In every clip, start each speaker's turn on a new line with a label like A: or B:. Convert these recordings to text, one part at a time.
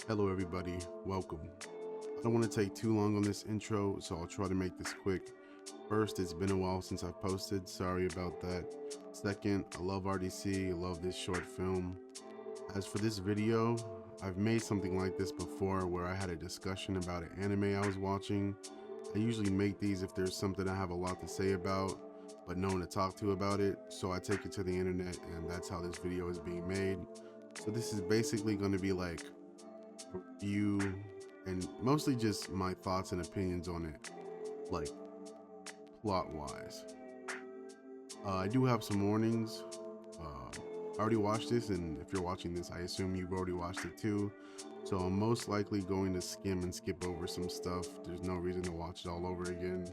A: Hello everybody, welcome. I don't want to take too long on this intro, so I'll try to make this quick. First, it's been a while since I've posted, sorry about that. Second, I love RDC, I love this short film. As for this video, I've made something like this before where I had a discussion about an anime I was watching. I usually make these if there's something I have a lot to say about, but no one to talk to about it, so I take it to the internet and that's how this video is being made. So this is basically going to be like review and mostly just my thoughts and opinions on it, like plot wise. I do have some warnings. I already watched this, and if you're watching this, I assume you've already watched it too, so I'm most likely going to skim and skip over some stuff. There's no reason to watch it all over again.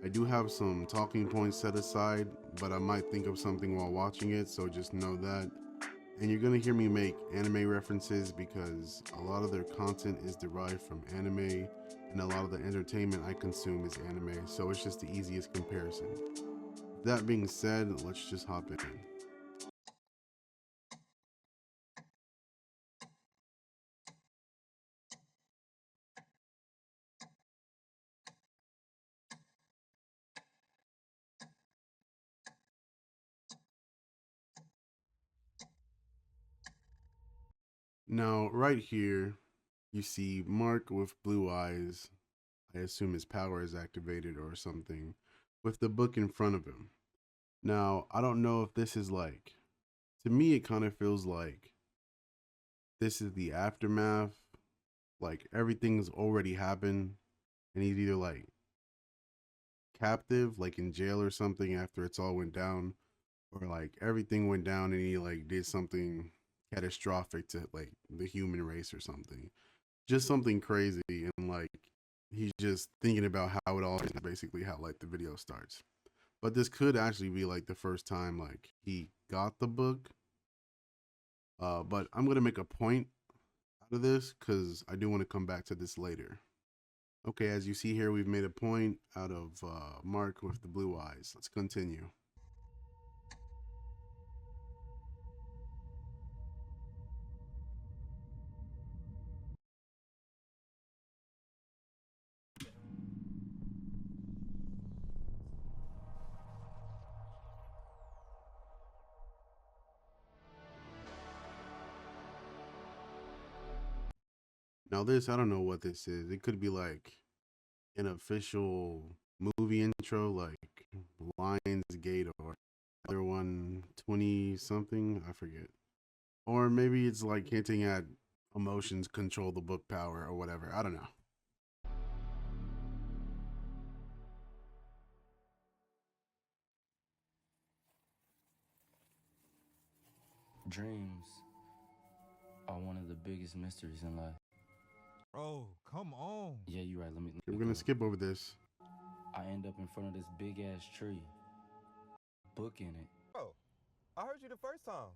A: I do have some talking points set aside, but I might think of something while watching it, so just know that. And you're gonna hear me make anime references because a lot of their content is derived from anime, and a lot of the entertainment I consume is anime, so it's just the easiest comparison. That being said, let's just hop in. Now, right here, you see Mark with blue eyes. I assume his power is activated or something, with the book in front of him. Now, I don't know if this is like, to me, it kind of feels like this is the aftermath. Like everything's already happened, and he's either like captive, like in jail or something after it's all went down, or like everything went down and he like did something catastrophic to like the human race or something. Just something crazy, and like he's just thinking about how it all is basically how like the video starts. But this could actually be like the first time like he got the book. But I'm gonna make a point out of this because I do want to come back to this later. Okay, as you see here, we've made a point out of Mark with the blue eyes. Let's continue. Now this, I don't know what this is. It could be like an official movie intro, like Lionsgate or other one, 20 something, I forget. Or maybe it's like hinting at emotions control the book power or whatever. I don't know.
B: Dreams are one of the biggest mysteries in life.
C: Bro, come on.
B: Yeah, you're right. Let me
A: We're gonna skip over this.
B: I end up in front of this big ass tree, book in it.
C: Bro, I heard you the first time.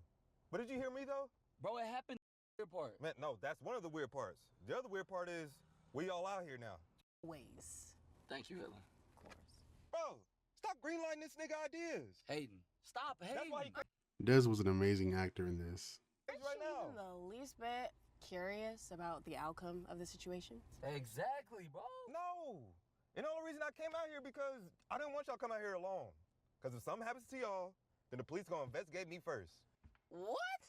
C: But did you hear me though?
B: Bro, it happened. Weird part.
C: Man, no, that's one of the weird parts. The other weird part is we all out here now.
D: Ways.
B: Thank you, Helen.
D: Of course.
C: Bro, stop greenlighting this nigga ideas.
B: Hayden, stop
C: That's
B: Hayden.
C: why he
A: Dez was an amazing actor in this.
C: crazy right now.
D: Even the least bit curious about the outcome of the situation?
B: Exactly, bro.
C: No. And the only reason I came out here because I didn't want y'all to come out here alone. Because if something happens to y'all, then the police gonna investigate me first.
D: What?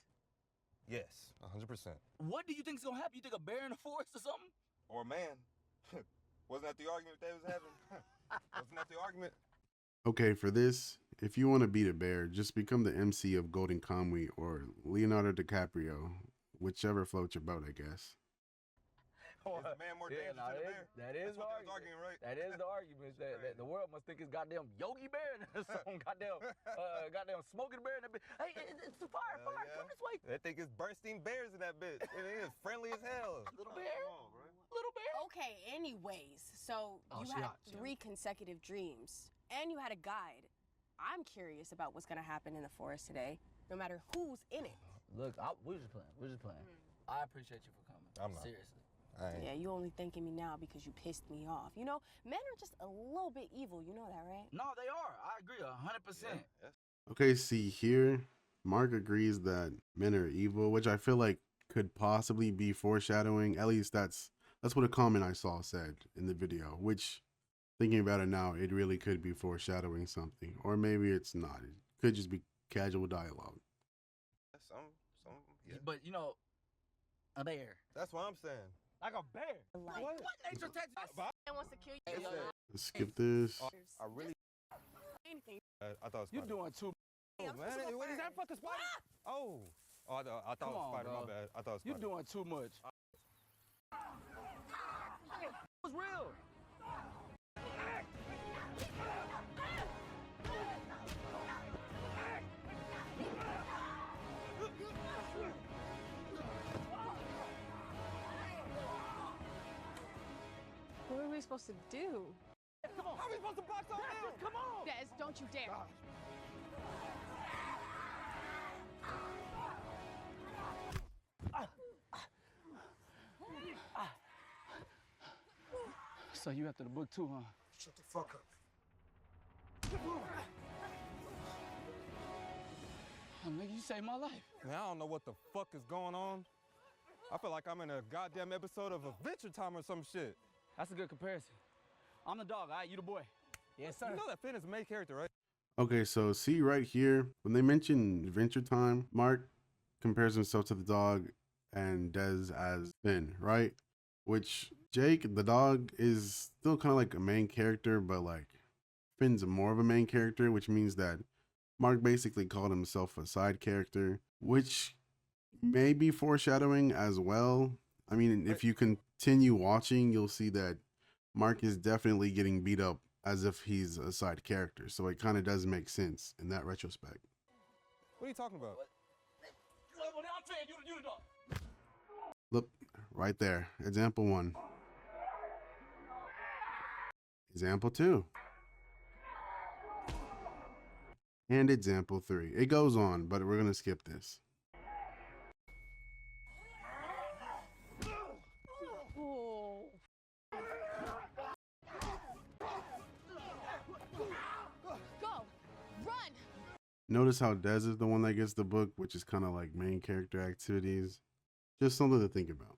C: Yes, 100%.
B: What do you think's gonna happen? You think a bear in the forest or something?
C: Or man. Wasn't that the argument they was having? Wasn't that the argument?
A: Okay, for this, if you want to beat a bear, just become the MC of Golden Kamuy or Leonardo DiCaprio, whichever floats your boat, I guess.
C: Is the man more dangerous than the bear?
E: That is
C: That's what they was
E: the argument.
C: arguing, right?
E: That is the argument. That the world must think it's goddamn Yogi Bear and some goddamn smoking bear in that bitch. Hey, it's the fire,
C: Hell
E: fire,
C: yeah.
E: come this way.
C: They think it's Bernstein Bears in that bitch. It is friendly as hell.
E: Little bear,
C: Come on, bro.
E: little bear.
D: Okay, anyways, so
E: Oh,
D: you
E: she
D: had
E: hot, she hot.
D: 3 consecutive dreams, and you had a guide. I'm curious about what's gonna happen in the forest today, no matter who's in it.
E: Look, we're just playing. We're just playing. I appreciate you for coming.
C: I'm not.
E: Seriously.
C: I ain't.
D: Yeah, you only thanking me now because you pissed me off. You know, men are just a little bit evil, you know that, right?
B: No, they are. I agree 100%.
A: Okay, see here, Mark agrees that men are evil, which I feel like could possibly be foreshadowing. At least that's what a comment I saw said in the video, which, thinking about it now, it really could be foreshadowing something. Or maybe it's not. It could just be casual dialogue.
C: Yeah.
E: But you know, a bear.
C: That's what I'm saying.
E: Like a bear.
D: Like,
C: What?
E: Nature text?
D: man wants to kill you.
C: Hey, yo,
A: Let's skip this.
C: I really.
D: Anything.
C: I thought it was
E: You
C: spider.
E: doing too.
C: Oh,
D: I'm
C: man,
D: supposed to go
C: what is that
D: first.
C: fucking spider? Oh. Oh, I thought it
E: Come
C: was
E: on,
C: spider.
E: bro.
C: My bad. I thought it was
E: You
C: spider.
E: doing too much. It was real.
D: What are we supposed to do?
E: Come on.
C: How are we supposed to box all out?
E: Come on.
D: Des, don't you dare.
E: So you after the book too, huh?
C: Shut the fuck up.
E: Oh, nigga, you saved my life.
C: Man, I don't know what the fuck is going on. I feel like I'm in a goddamn episode of Adventure Time or some shit.
E: That's a good comparison. I'm the dog, all right? You the boy. Yes, sir.
C: You know that Finn is the main character, right?
A: Okay, so see right here, when they mention Adventure Time, Mark compares himself to the dog and Des as Finn, right? Which Jake, the dog, is still kind of like a main character, but like Finn's more of a main character, which means that Mark basically called himself a side character, which may be foreshadowing as well. I mean, if you continue watching, you'll see that Mark is definitely getting beat up as if he's a side character. So it kind of does make sense in that retrospect.
C: What are you talking about?
E: I'm saying you the dog.
A: Look, right there. Example 1. Example 2. And example 3. It goes on, but we're going to skip this.
D: Oh. Go. Run.
A: Notice how Des is the one that gets the book, which is kind of like main character activities. Just something to think about.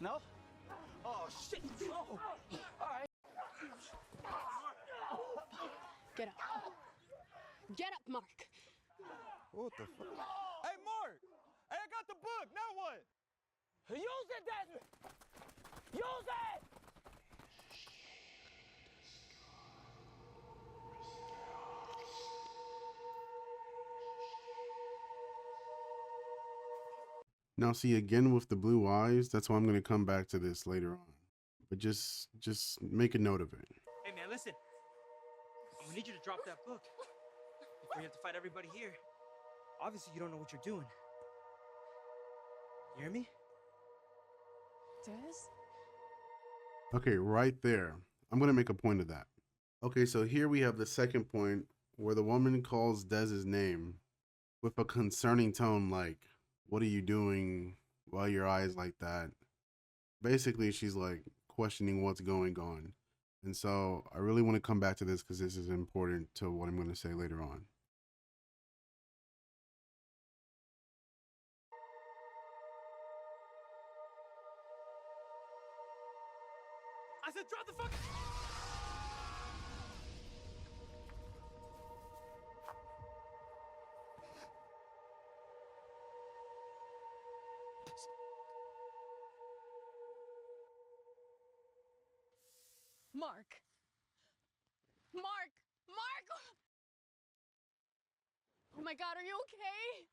E: No? Oh, shit. Oh. All right.
D: Get up. Get up, Mark.
C: What the fuck? Hey, Mark! Hey, I got the book. Now what?
E: Use it, Desmond. Use it.
A: Now see, again with the blue eyes, that's why I'm going to come back to this later on. But just make a note of it.
F: Hey man, listen. I'm gonna need you to drop that book before you have to fight everybody here. Obviously, you don't know what you're doing. You hear me?
D: Des?
A: Okay, right there. I'm going to make a point of that. Okay, so here we have the second point where the woman calls Dez's name with a concerning tone like, "What are you doing? Why are your eyes like that?" Basically, she's like questioning what's going on. And so I really want to come back to this because this is important to what I'm going to say later on.
F: I said drop the fuck.
D: Mark. Mark. Mark. Oh my God, are you okay?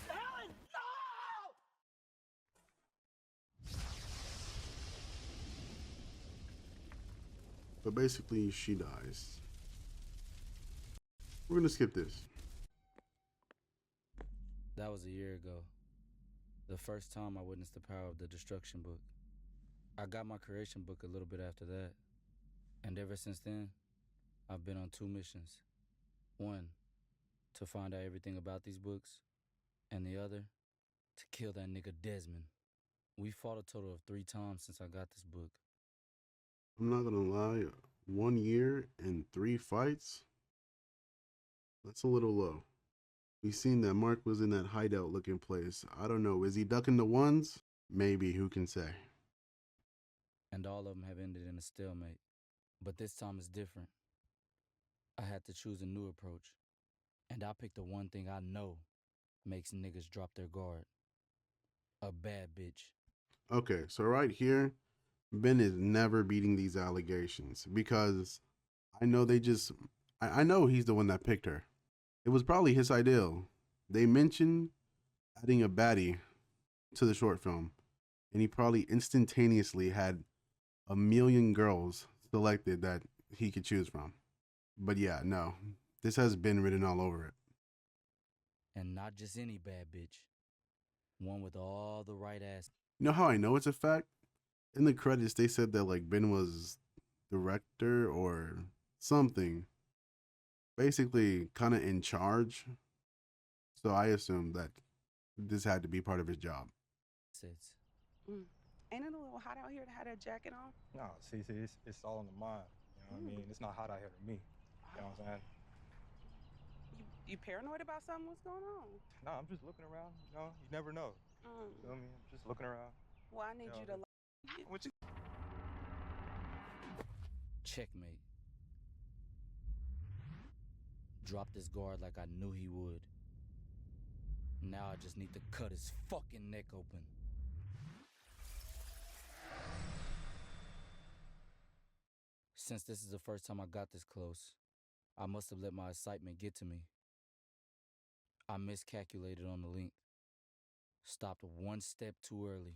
E: Helen, no!
A: But basically, she dies. We're going to skip this.
B: That was a year ago. The first time I witnessed the power of the destruction book. I got my creation book a little bit after that. And ever since then, I've been on 2 missions. One, to find out everything about these books, and the other, to kill that nigga Desmond. We fought a total of 3 times since I got this book.
A: I'm not gonna lie, 1 year and 3 fights? That's a little low. We seen that Mark was in that hideout looking place. I don't know, is he ducking the ones? Maybe, who can say?
B: And all of them have ended in a stalemate. But this time is different. I had to choose a new approach. And I picked the one thing I know makes niggas drop their guard. A bad bitch.
A: Okay, so right here, Ben is never beating these allegations because I know I know he's the one that picked her. It was probably his ideal. They mentioned adding a baddie to the short film, and he probably instantaneously had a million girls selected that he could choose from. But yeah, no, this has been written all over it.
B: And not just any bad bitch. One with all the right ass.
A: You know how I know it's a fact? In the credits, they said that like Ben was director or something, basically kind of in charge. So I assumed that this had to be part of his job.
B: Sits.
G: Ain't it a little hot out here to have that jacket on?
C: No, see, it's all in the mind. You know what I mean? It's not hot out here to me. You know what I'm saying?
G: You paranoid about something? What's going on?
C: No, I'm just looking around. You know, you never know. You know what I mean? I'm just looking around.
G: Well, I need you to.
C: What you?
B: Checkmate. Dropped his guard like I knew he would. Now I just need to cut his fucking neck open. Since this is the first time I got this close, I must have let my excitement get to me. I miscalculated on the length. Stopped one step too early.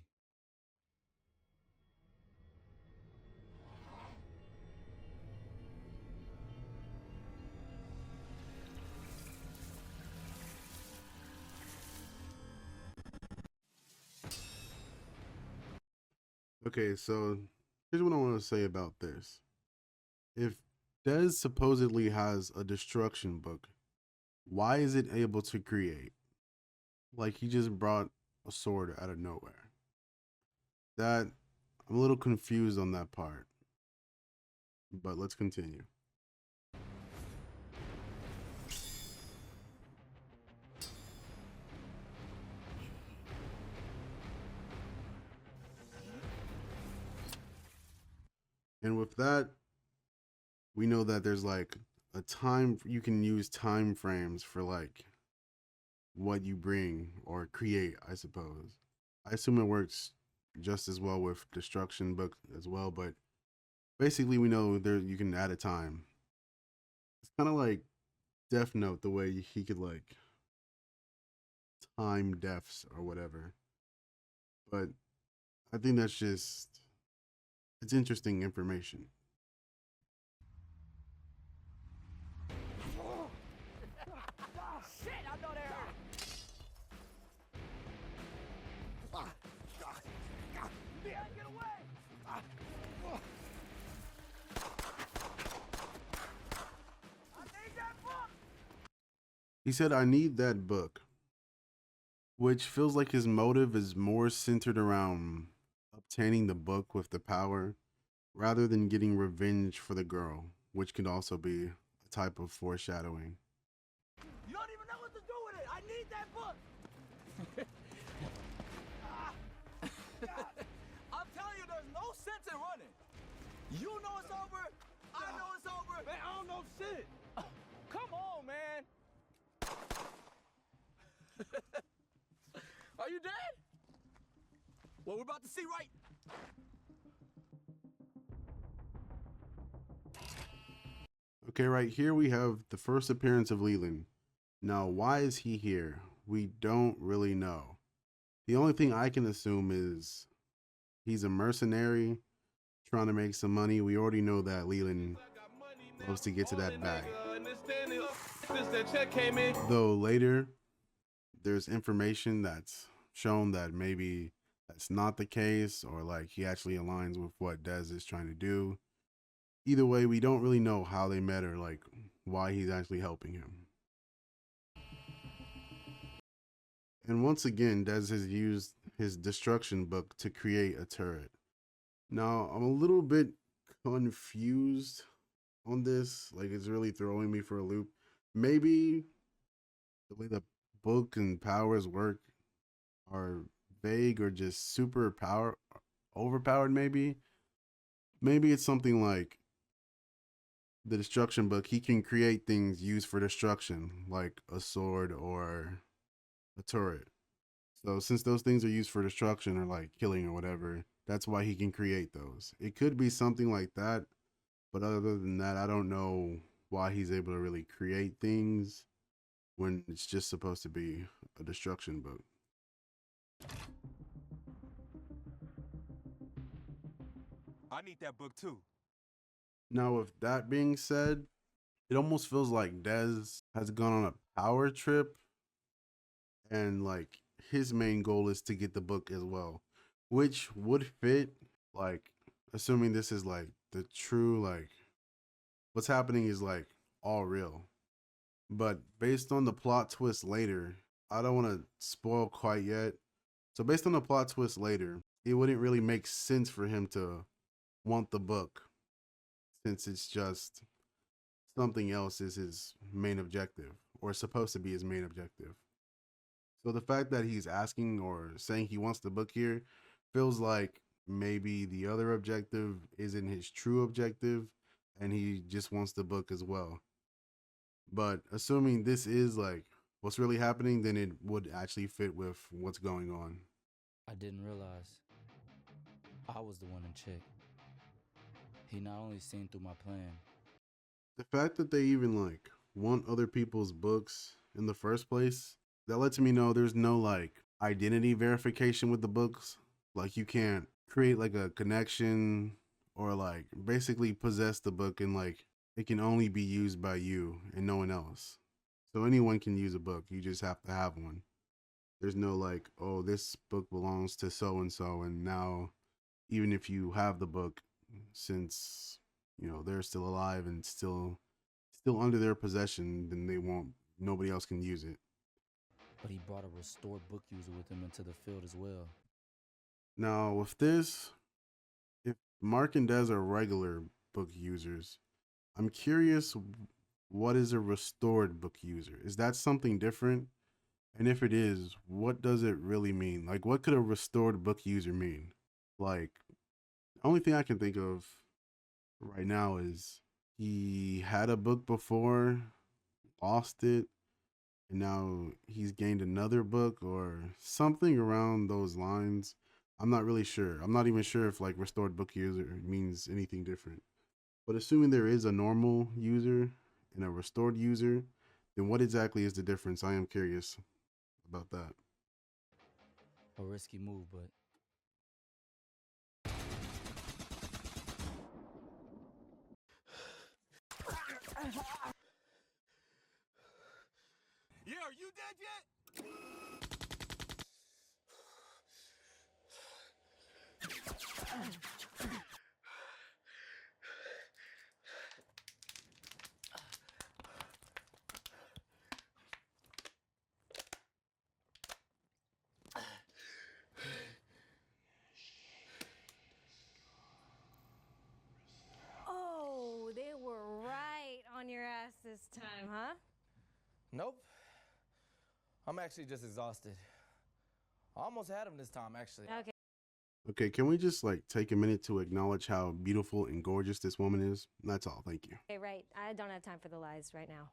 A: Okay, so here's what I want to say about this. If Dez supposedly has a destruction book, why is it able to create? Like he just brought a sword out of nowhere. That, I'm a little confused on that part. But let's continue. And with that, we know that there's like a time, you can use time frames for like what you bring or create, I suppose. I assume it works just as well with destruction book as well, but basically we know there you can add a time. It's kind of like Death Note, the way he could like time deaths or whatever. But I think that's just, it's interesting information.
E: Shit, I know that hurt. Get away! I need that book!
A: He said, I need that book, which feels like his motive is more centered around obtaining the book with the power rather than getting revenge for the girl, which could also be a type of foreshadowing.
E: You don't even know what to do with it. I need that book. I'm telling you, there's no sense in running. You know it's over. I know it's over. Man, I don't know shit. Come on, man. Are you dead? Well, we're about to see right.
A: Okay, right here we have the first appearance of Leland. Now, why is he here? We don't really know. The only thing I can assume is he's a mercenary trying to make some money. We already know that Leland loves to get to that bag. Though later, there's information that's shown that maybe that's not the case, or like he actually aligns with what Dez is trying to do. Either way, we don't really know how they met or like why he's actually helping him. And once again, Dez has used his destruction book to create a turret. Now, I'm a little bit confused on this. Like, it's really throwing me for a loop. Maybe the way the book and powers work are vague or just overpowered maybe. Maybe it's something like the destruction book. He can create things used for destruction, like a sword or a turret. So since those things are used for destruction or like killing or whatever, that's why he can create those. It could be something like that, but other than that, I don't know why he's able to really create things when it's just supposed to be a destruction book.
C: I need that book too.
A: Now, with that being said, it almost feels like Dez has gone on a power trip, and like his main goal is to get the book as well, which would fit, like, assuming this is like the true, like, what's happening is like all real. But based on the plot twist later, I don't want to spoil quite yet. So based on the plot twist later, it wouldn't really make sense for him to want the book, since it's just something else is his main objective, or supposed to be his main objective. So the fact that he's asking or saying he wants the book here feels like maybe the other objective isn't his true objective and he just wants the book as well. But assuming this is like what's really happening, then it would actually fit with what's going on.
B: I didn't realize I was the one in check. He not only seen through my plan.
A: The fact that they even like want other people's books in the first place, that lets me know there's no like identity verification with the books. Like you can't create like a connection or like basically possess the book and like it can only be used by you and no one else. So anyone can use a book. You just have to have one. There's no like, oh, this book belongs to so and so, and now even if you have the book, since you know they're still alive and still under their possession, then nobody else can use it.
B: But he brought a restored book user with him into the field as well.
A: Now with this, if Mark and Des are regular book users, I'm curious, what is a restored book user? Is that something different? And if it is, what does it really mean? Like, what could a restored book user mean? Like, the only thing I can think of right now is he had a book before, lost it, and now he's gained another book or something around those lines. I'm not really sure. I'm not even sure if like restored book user means anything different. But assuming there is a normal user and a restored user, then what exactly is the difference? I am curious about that.
B: A risky move, but
C: Yeah, are you dead yet?
D: Oh, they were right on your ass this time, huh?
E: Nope. I'm actually just exhausted. I almost had him this time, actually.
D: Okay.
A: Okay, can we just like take a minute to acknowledge how beautiful and gorgeous this woman is? That's all, thank you.
D: Okay, right. I don't have time for the lies right now.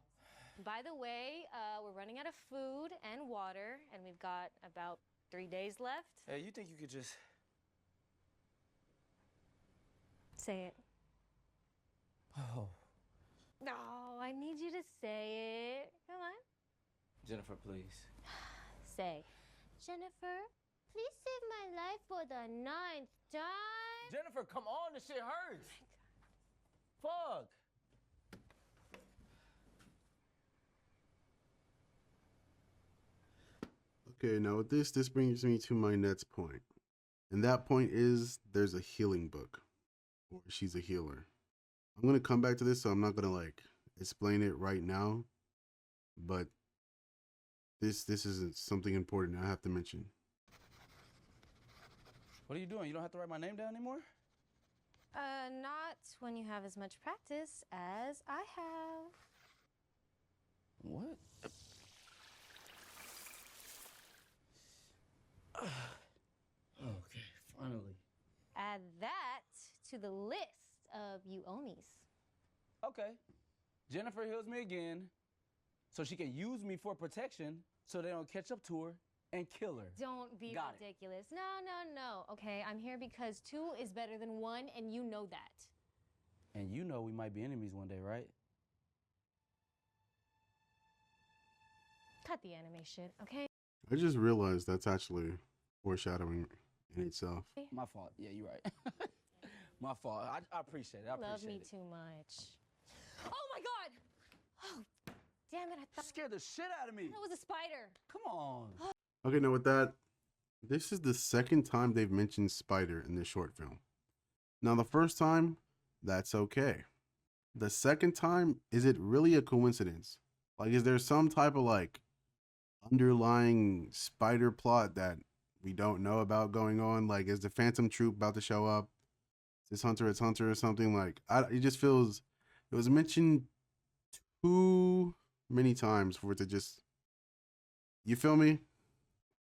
D: By the way, we're running out of food and water, and we've got about 3 days left.
E: Hey, you think you could just...
D: Say it.
E: Oh.
D: No, I need you to say it. Come on.
E: Jennifer, please.
D: Say, Jennifer, please save my life for the 9th time.
E: Jennifer, come on, this shit hurts. Fuck.
A: Okay, now with this brings me to my next point. And that point is there's a healing book, or she's a healer. I'm going to come back to this, so I'm not going to like explain it right now, but this isn't something important I have to mention.
B: What are you doing? You don't have to write my name down anymore?
D: Not when you have as much practice as I have.
B: What? Okay, finally.
D: Add that to the list of you ownies.
B: Okay. Jennifer heals me again so she can use me for protection so they don't catch up to her and kill her.
D: Don't be
B: Got it.
D: ridiculous. No. Okay, I'm here because 2 is better than 1, and you know that.
B: And you know we might be enemies one day, right?
D: Cut the anime shit, okay?
A: I just realized that's actually foreshadowing in itself.
B: My fault. Yeah, you're right. My fault. I appreciate it. I appreciate
D: Love me
B: it.
D: too much. Oh my god! Oh, damn it, I thought
B: Scared the shit out of me.
D: it was a spider.
B: Come on.
A: Okay, now with that, this is the second time they've mentioned spider in this short film. Now, the first time, that's okay. The second time, is it really a coincidence? Like, is there some type of like underlying spider plot that we don't know about going on? Like, is the Phantom Troop about to show up? Is Hunter x Hunter or something? Like, it just feels, it was mentioned too many times for it to just, you feel me?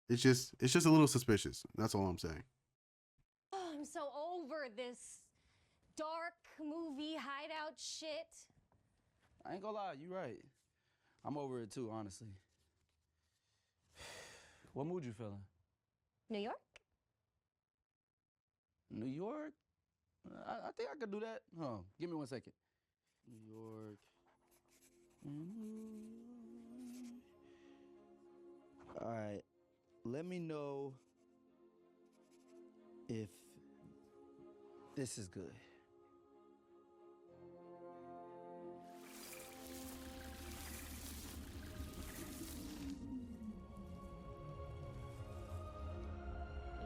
A: It's just a little suspicious. That's all I'm saying.
D: Oh, I'm so over this dark movie hideout shit.
B: I ain't gonna lie, you right. I'm over it too, honestly. What mood you feeling?
D: New York?
B: New York? I think I could do that. Huh. Give me 1 second. New York. All right. Let me know if this is good.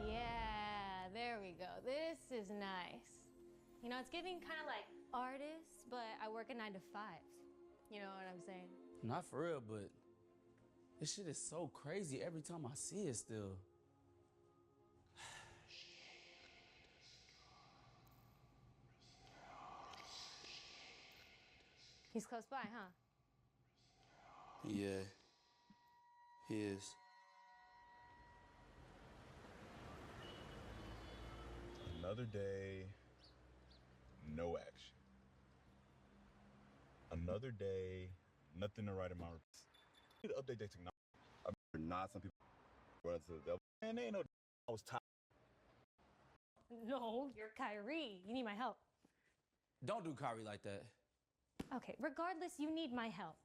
D: Yeah, there we go. This is nice. You know, it's giving kind of like artist, but I work a 9 to 5. You know what I'm saying?
B: Not for real, but this shit is so crazy every time I see it still.
D: He's close by, huh?
B: Yeah, he is.
C: Another day, no action. Another day, nothing to write in my report. Need to update their technology. I remember not some people run to the man, they ain't no I was tired.
D: No, you're Kyrie. You need my help.
B: Don't do Kyrie like that.
D: Okay, regardless, you need my help.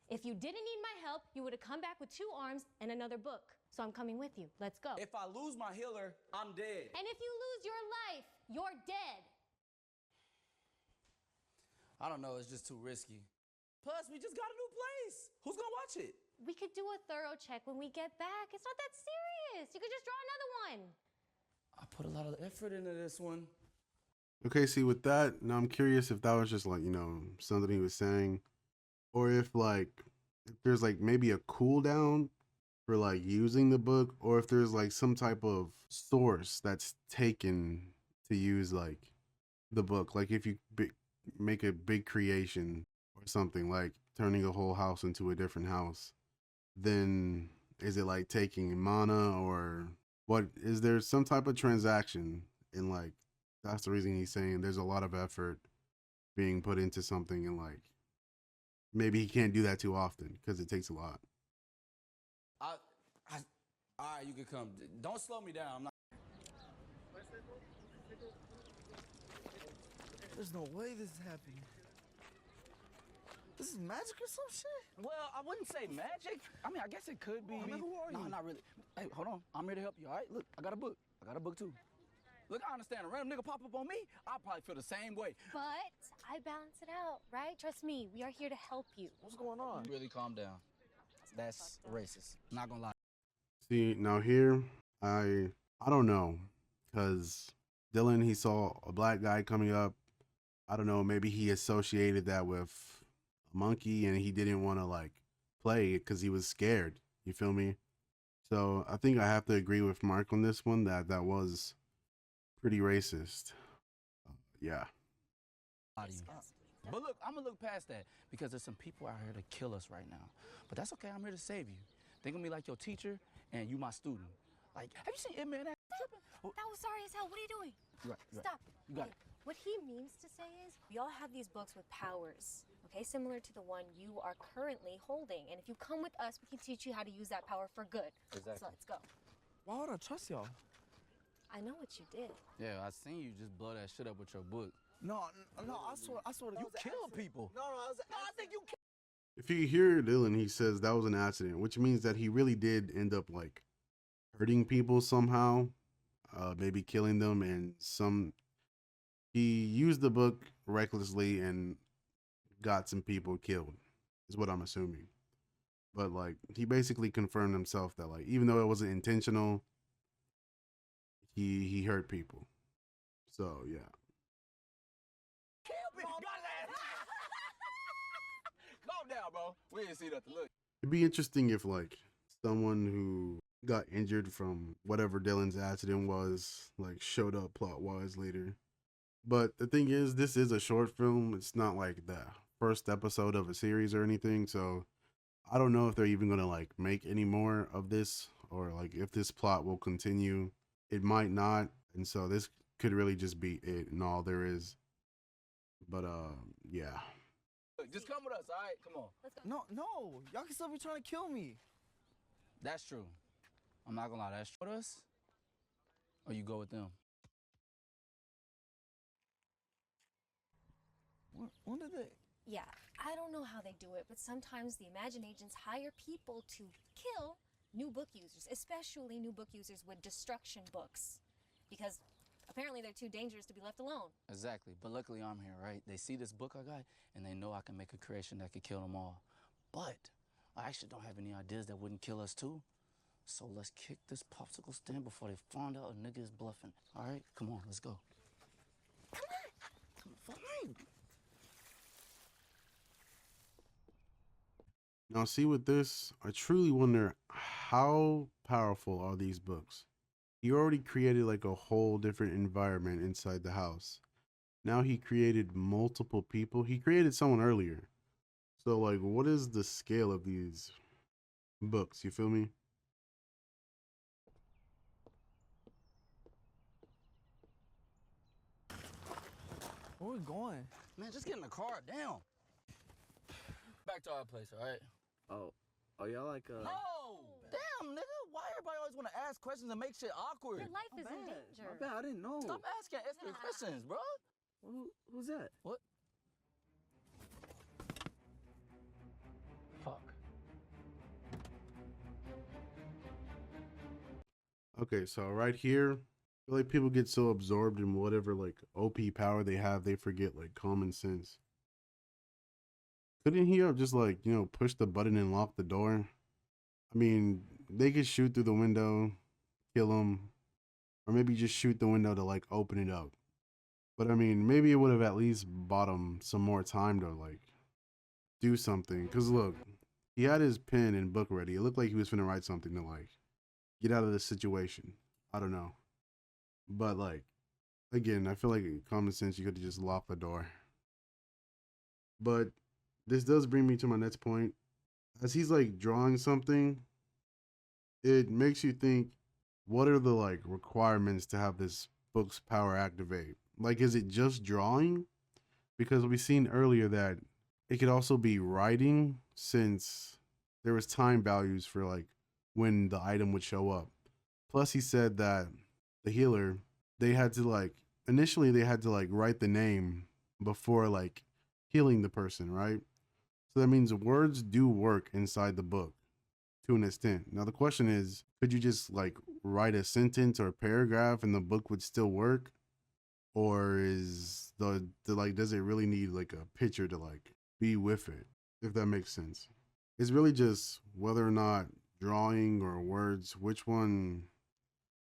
D: If you didn't need my help, you would have come back with 2 arms and another book. So I'm coming with you. Let's go.
B: If I lose my healer, I'm dead.
D: And if you lose your life, you're dead.
B: I don't know, it's just too risky. Plus, we just got a new place. Who's gonna watch it?
D: We could do a thorough check when we get back. It's not that serious. You could just draw another one.
B: I put a lot of effort into this one.
A: Okay, see, with that, now I'm curious if that was just like, you know, something he was saying, or if there's like maybe a cooldown for like using the book, or if there's like some type of source that's taken to use like the book. Like if you make a big creation or something, like turning a whole house into a different house, then is it like taking mana, or what? Is there some type of transaction in like, that's the reason he's saying there's a lot of effort being put into something, and like maybe he can't do that too often because it takes a lot.
B: All right, you can come. Don't slow me down. I'm not.
E: There's no way this is happening. This is magic or some shit?
B: Well, I wouldn't say magic. I mean, I guess it could be.
E: Oh, man, who are
B: No,
E: you?
B: not really. Hey, hold on. I'm here to help you, all right? Look, I got a book. I got a book, too. Look, I understand. A random nigga pop up on me, I'll probably feel the same way.
D: But I balance it out, right? Trust me, we are here to help you.
E: What's going on?
B: Really calm down. That's racist. Not gonna lie.
A: See, now here, I don't know, because Dylan, he saw a black guy coming up. I don't know, maybe he associated that with a monkey and he didn't want to like play because he was scared. You feel me? So I think I have to agree with Mark on this one that that was pretty racist. Yeah.
B: Out of you. But look, I'm gonna look past that because there's some people out here to kill us right now. But that's okay. I'm here to save you. Think of me like your teacher and you my student. Like, have you seen it, man? That tripping?
D: That was sorry as hell. What are you doing?
B: You right, you right.
D: Stop.
B: You got
D: Okay, what he means to say is we all have these books with powers, okay, similar to the one you are currently holding. And if you come with us, we can teach you how to use that power for good.
B: Exactly.
D: So let's go.
E: Why would I trust y'all?
D: I know what you did.
B: Yeah, I seen you just blow that shit up with your book.
E: No, I swear to
B: You kill people.
E: No, I think you killed.
A: If you hear Dylan, he says that was an accident, which means that he really did end up like hurting people somehow, maybe killing them, and he used the book recklessly and got some people killed, is what I'm assuming. But like he basically confirmed himself that like even though it wasn't intentional, he hurt people. So yeah.
E: Calm down, bro. We didn't see nothing. Look.
A: It'd be interesting if like someone who got injured from whatever Dylan's accident was like showed up plot wise later. But the thing is, this is a short film. It's not like the first episode of a series or anything. So I don't know if they're even gonna like make any more of this or like if this plot will continue. It might not. And so this could really just be it and all there is. But yeah.
E: Look, just come with us, all right? Come on.
D: Let's go.
E: No. Y'all can still be trying to kill me.
B: That's true. I'm not gonna lie, that's true. With us, or you go with them.
E: When did they?
D: Yeah, I don't know how they do it, but sometimes the Imagine agents hire people to kill new book users, especially new book users with destruction books, because apparently they're too dangerous to be left alone.
B: Exactly. But luckily I'm here, right? They see this book I got, and they know I can make a creation that could kill them all. But I actually don't have any ideas that wouldn't kill us too. So let's kick this popsicle stand before they find out a nigga is bluffing. All right? Come on, let's go.
D: Come on.
B: Fine.
A: Now, see with this, I truly wonder how powerful are these books? He already created like a whole different environment inside the house. Now he created multiple people. He created someone earlier. So like, what is the scale of these books? You feel me?
E: Where we going?
B: Man, just get in the car. Damn. Back to our place, all right?
E: Oh, y'all like
B: No! Damn, nigga. Why everybody always want to ask questions and make shit awkward?
D: Your life is in danger.
E: My bad, I didn't know.
B: Stop asking extra questions, bro.
E: Who's that?
B: What? Fuck.
A: Okay, so right here, I feel like people get so absorbed in whatever like OP power they have, they forget like common sense. Couldn't he have just like, you know, push the button and lock the door? I mean, they could shoot through the window, kill him, or maybe just shoot the window to like open it up. But I mean, maybe it would have at least bought him some more time to like do something. Cause look, he had his pen and book ready. It looked like he was finna write something to like get out of this situation. I don't know. But like, again, I feel like in common sense, you could have just locked the door. But this does bring me to my next point. As he's like drawing something, it makes you think, what are the like requirements to have this book's power activate? Like, is it just drawing? Because we seen earlier that it could also be writing, since there was time values for like when the item would show up. Plus he said that the healer, they had to like, initially they had to like write the name before like healing the person, right? So that means words do work inside the book to an extent. Now the question is, could you just like write a sentence or a paragraph and the book would still work? Or is the like, does it really need like a picture to like be with it? If that makes sense. It's really just whether or not drawing or words, which one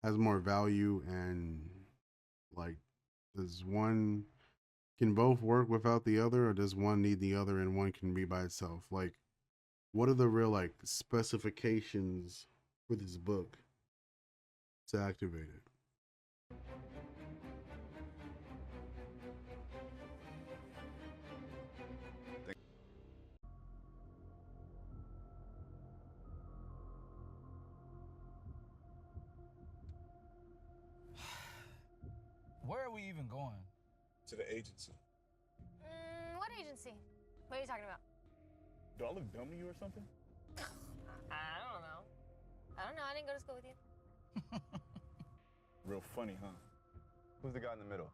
A: has more value, and like, does one can both work without the other, or does one need the other and one can be by itself? Like, what are the real like specifications for this book to activate it?
B: Where are we even going?
C: To the agency.
D: What agency? What are you talking about?
C: Do I look dumb to you or something?
D: I don't know. I don't know. I didn't go to school with you.
C: Real funny, huh?
H: Who's the guy in the middle?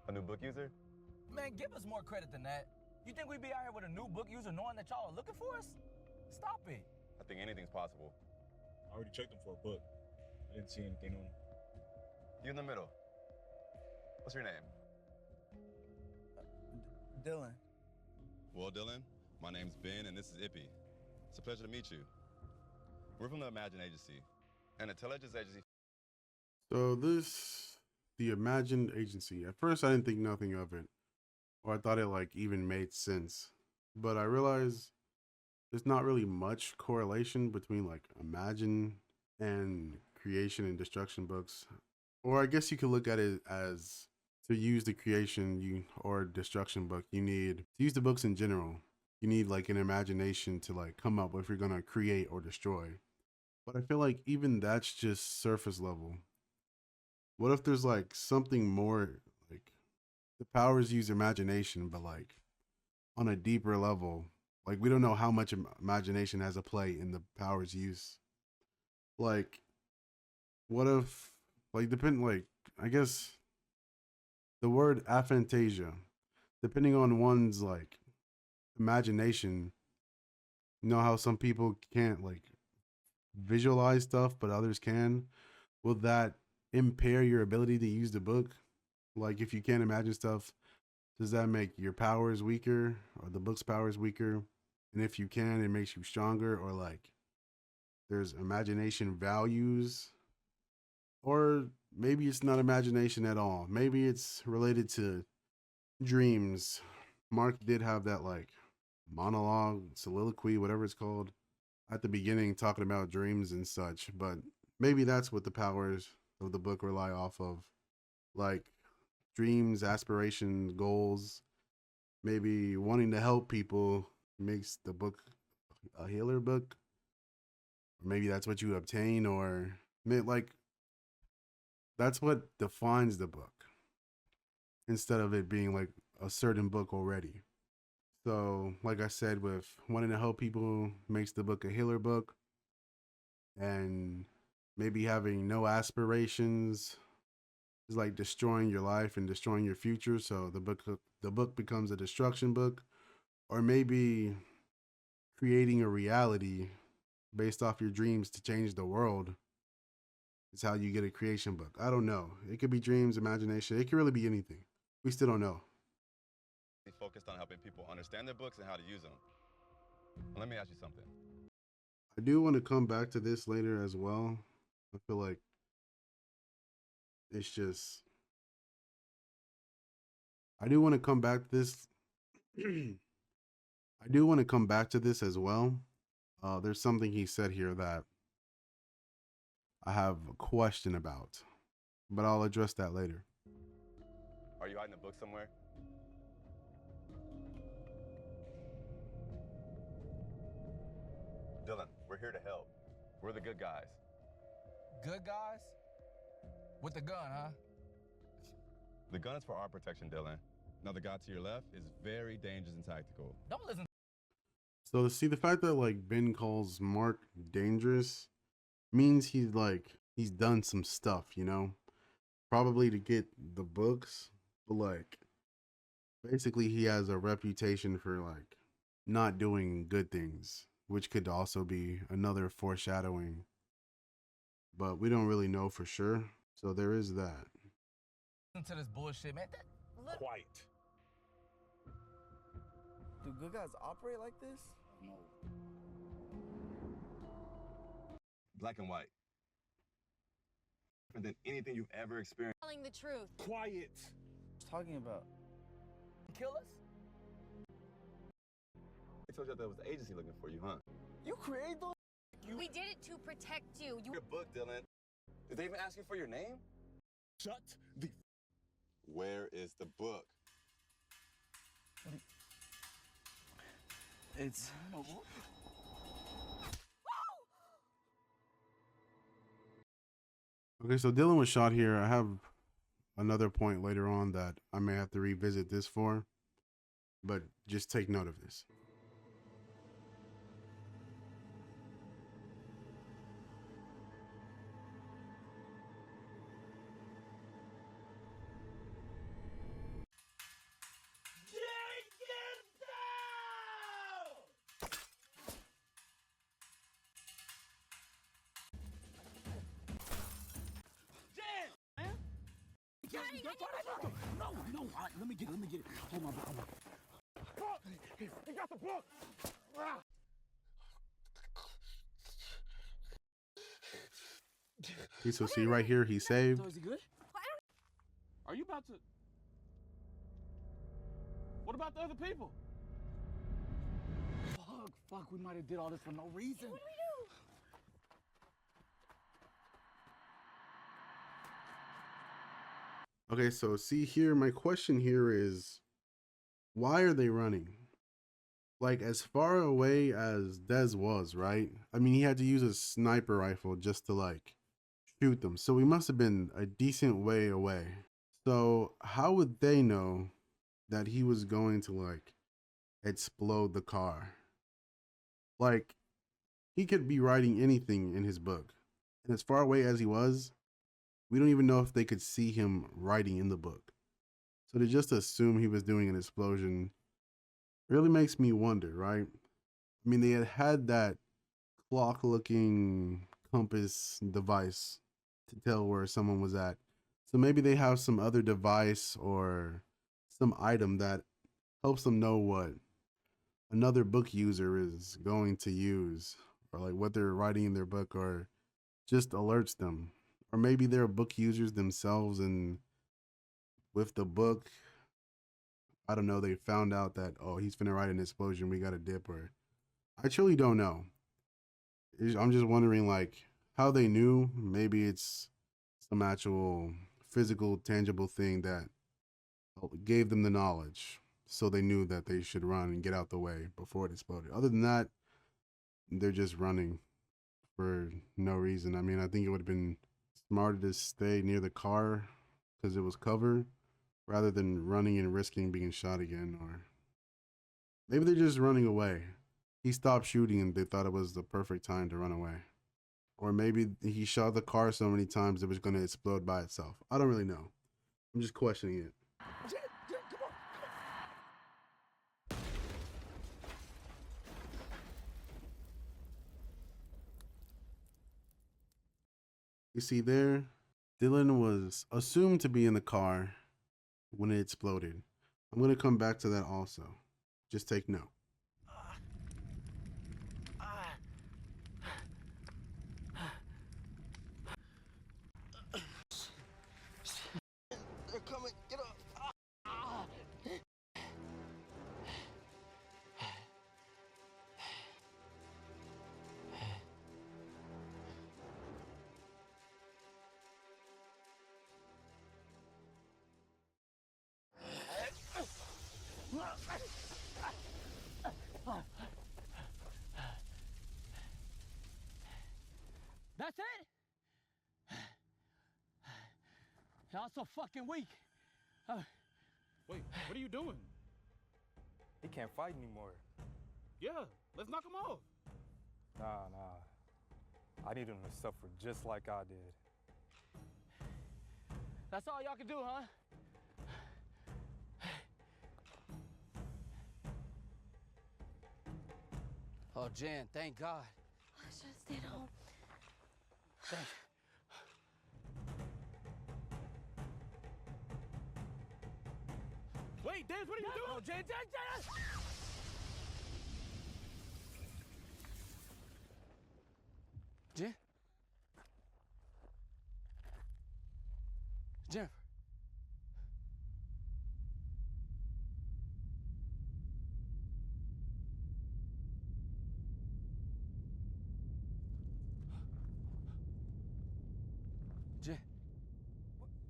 H: A new book user?
B: Man, give us more credit than that. You think we'd be out here with a new book user knowing that y'all are looking for us? Stop it.
H: I think anything's possible.
C: I already checked him for a book. I didn't see anything on him.
H: You in the middle. What's your name?
B: Dylan.
H: Well, Dylan, my name's Ben, and this is Ippy. It's a pleasure to meet you. We're from the Imagine Agency, an intelligence agency.
A: So the Imagined Agency. At first, I didn't think nothing of it, or I thought it like even made sense. But I realized there's not really much correlation between like Imagine and creation and destruction books. Or I guess you could look at it as to use the creation or destruction book, you need to use the books in general. You need like an imagination to like come up with if you're gonna create or destroy. But I feel like even that's just surface level. What if there's like something more, like the powers use imagination, but like on a deeper level? Like we don't know how much imagination has a play in the powers use. Like, what if, like, I guess the word aphantasia, depending on one's like imagination, you know how some people can't like visualize stuff, but others can. Will that impair your ability to use the book? Like, if you can't imagine stuff, does that make your powers weaker or the book's powers weaker? And if you can, it makes you stronger, or like there's imagination values, or maybe it's not imagination at all. Maybe it's related to dreams. Mark did have that like monologue, soliloquy, whatever it's called, at the beginning, talking about dreams and such. But maybe that's what the powers of the book rely off of, like dreams, aspirations, goals. Maybe wanting to help people makes the book a healer book. Or maybe that's what you obtain, or like that's what defines the book instead of it being like a certain book already. So, like I said, with wanting to help people makes the book a healer book, and maybe having no aspirations is like destroying your life and destroying your future. So the book becomes a destruction book, or maybe creating a reality based off your dreams to change the world is how you get a creation book. I don't know. It could be dreams, imagination. It could really be anything. We still don't know.
H: Focused on helping people understand their books and how to use them. Let me ask you something.
A: I do want to come back to this later as well. I feel like it's just, I do want to come back to this. I do want to come back to this as well. There's something he said here that I have a question about, but I'll address that later.
H: Are you hiding a book somewhere? Dylan, we're here to help. We're the good guys.
B: Good guys? With the gun, huh?
H: The gun is for our protection, Dylan. Now the guy to your left is very dangerous and tactical.
B: Don't listen.
A: So see, the fact that like Ben calls Mark dangerous means he's done some stuff, you know, probably to get the books, but like basically he has a reputation for like not doing good things, which could also be another foreshadowing, but we don't really know for sure. So there is that.
B: Listen to this bullshit, man.
C: Quiet.
E: Do good guys operate like this?
C: No.
H: Black and white. Different than anything you've ever experienced.
D: Telling the truth.
C: Quiet.
E: Talking about kill us?
C: I told you that was the agency looking for you, huh?
E: You create those?
D: We did it to protect you.
C: Your book, Dylan. Did they even ask you for your name?
E: Shut the.
H: Where is the book?
E: It's.
A: Okay, so Dylan was shot here. I have another point later on that I may have to revisit this for, but just take note of this.
E: No, let me get it. Hold on. He got the book.
A: Okay, so see right here, he saved.
E: So is he good? Are you about to? What about the other people? Fuck, we might have did all this for no reason.
D: What do we do?
A: Okay, so see here, my question here is, why are they running? Like, as far away as Dez was, right? I mean, he had to use a sniper rifle just to, like, shoot them. So he must have been a decent way away. So how would they know that he was going to, like, explode the car? Like, he could be writing anything in his book. And as far away as he was, we don't even know if they could see him writing in the book. So to just assume he was doing an explosion really makes me wonder, right? I mean, they had that clock-looking compass device to tell where someone was at. So maybe they have some other device or some item that helps them know what another book user is going to use, or like what they're writing in their book, or just alerts them. Or maybe they're book users themselves, and with the book, I don't know, they found out that, oh, he's finna write an explosion, we got a dip, or I truly don't know. I'm just wondering, like, how they knew. Maybe it's some actual physical, tangible thing that gave them the knowledge, so they knew that they should run and get out the way before it exploded. Other than that, they're just running for no reason. I mean, I think it would have been smarter to stay near the car because it was cover rather than running and risking being shot again. Or maybe they're just running away. He stopped shooting and they thought it was the perfect time to run away. Or maybe he shot the car so many times it was going to explode by itself. I don't really know. I'm just questioning it.
E: Come on.
A: You see there, Dylan was assumed to be in the car when it exploded. I'm going to come back to that also. Just take note.
E: They're coming. Get up. That's it? Y'all so fucking weak.
I: Wait, what are you doing?
J: He can't fight anymore.
I: Yeah, let's knock him off.
J: Nah. I need him to suffer just like I did.
E: That's all y'all can do, huh?
B: Oh, Jan, thank God.
D: I should have stayed home.
I: Wait, Dez, what are you doing?
E: No, Jan.
B: Jen? Jennifer?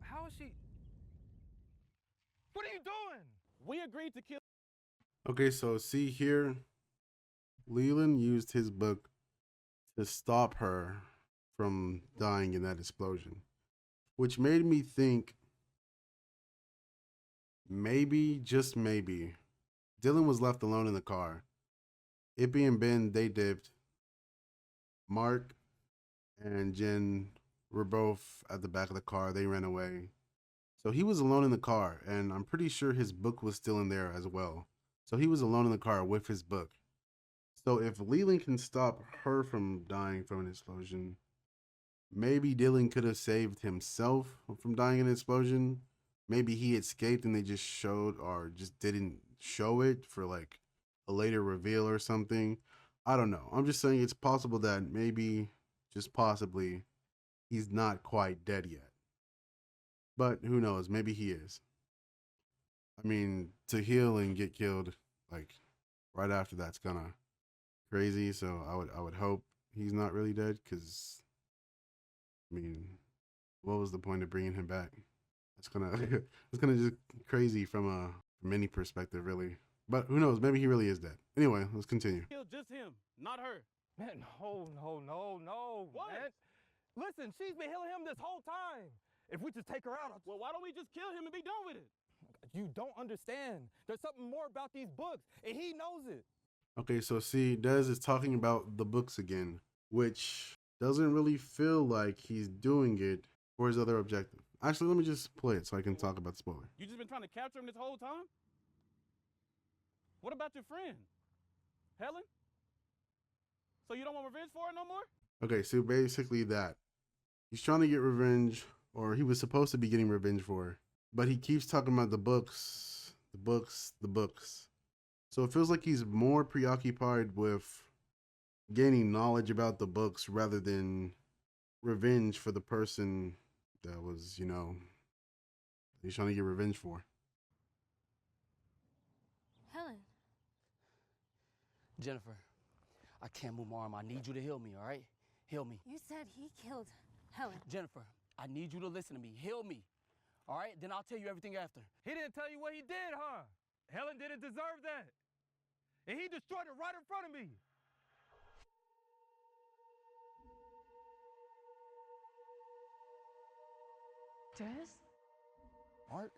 J: How is she? What are you doing?
I: We agreed to kill.
A: Okay, so see here, Leland used his book to stop her from dying in that explosion, which made me think maybe, just maybe, Dylan was left alone in the car. Ippy and Ben, they dipped. Mark and Jen were both at the back of the car. They ran away. So he was alone in the car, and I'm pretty sure his book was still in there as well. So he was alone in the car with his book. So if Leland can stop her from dying from an explosion, maybe Dylan could have saved himself from dying in an explosion. Maybe he escaped and they just showed or just didn't show it for like a later reveal or something. I don't know. I'm just saying it's possible that maybe, just possibly, he's not quite dead yet. But who knows? Maybe he is. I mean, to heal and get killed like right after that's kind of crazy. So I would hope he's not really dead, because I mean, what was the point of bringing him back? It's kind of just crazy from any perspective, really. But who knows? Maybe he really is dead. Anyway, let's continue.
I: Kill just him, not her.
J: Man, no,
I: What?
J: man. Listen, she's been healing him this whole time. If we just take her out,
I: Well, why don't we just kill him and be done with it?
J: you don't understand. There's something more about these books, and he knows it.
A: Okay, so see, Dez is talking about the books again, which doesn't really feel like he's doing it for his other objective. Actually, let me just play it so I can talk about the spoiler.
I: You just been trying to capture him this whole time? What about your friend, Helen? So you don't want revenge for her no more?
A: Okay, so basically that. He's trying to get revenge, or he was supposed to be getting revenge for her, but he keeps talking about the books, the books, the books. So it feels like he's more preoccupied with gaining knowledge about the books rather than revenge for the person that was, he's trying to get revenge for.
D: Helen.
B: Jennifer, I can't move my arm. I need you to heal me, all right? Heal me.
D: You said he killed Helen.
B: Jennifer, I need you to listen to me. Heal me, all right? Then I'll tell you everything after.
J: He didn't tell you what he did, huh? Helen didn't deserve that. And he destroyed it right in front of me.
G: Des?
B: Mark?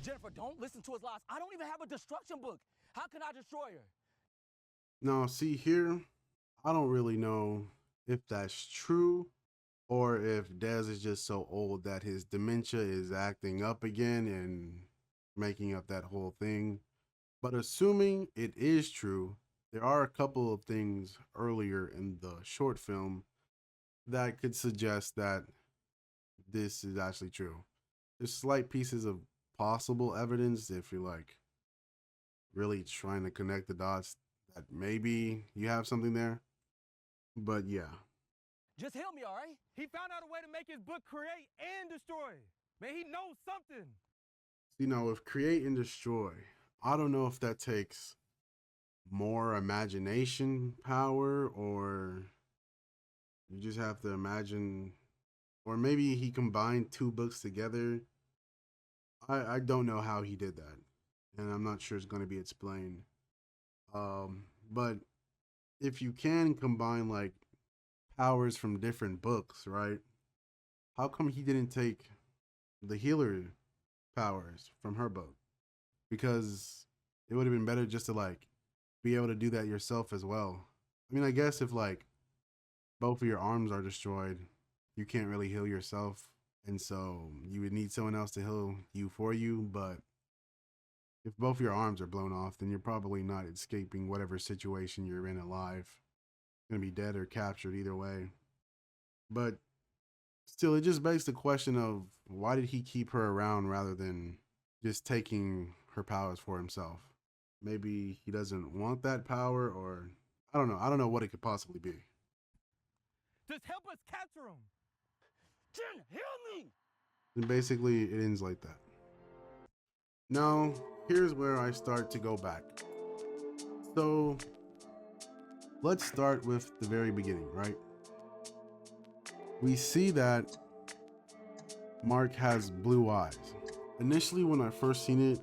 B: Jennifer, don't listen to his lies. I don't even have a destruction book. How can I destroy her?
A: Now, see here, I don't really know if that's true or if Dez is just so old that his dementia is acting up again and making up that whole thing. But assuming it is true, there are a couple of things earlier in the short film that could suggest that this is actually true. There's slight pieces of possible evidence if you're like really trying to connect the dots that maybe you have something there. But yeah.
B: Just heal me, all right?
J: He found out a way to make his book create and destroy. Man, he knows something.
A: With create and destroy, I don't know if that takes more imagination power, or you just have to imagine, or maybe he combined two books together. I don't know how he did that, and I'm not sure it's going to be explained. But if you can combine like powers from different books, right? How come he didn't take the healer powers from her book? Because it would have been better just to like be able to do that yourself as well. I mean, I guess if like both of your arms are destroyed, you can't really heal yourself. And so you would need someone else to heal you for you. But if both your arms are blown off, then you're probably not escaping whatever situation you're in alive. You're going to be dead or captured either way. But still, it just begs the question of why did he keep her around rather than just taking her powers for himself? Maybe he doesn't want that power, or I don't know. I don't know what it could possibly be.
J: Just help us capture him.
B: Jen, heal me!
A: And basically it ends like that. Now, here's where I start to go back. So let's start with the very beginning, right? We see that Mark has blue eyes. Initially, when I first seen it,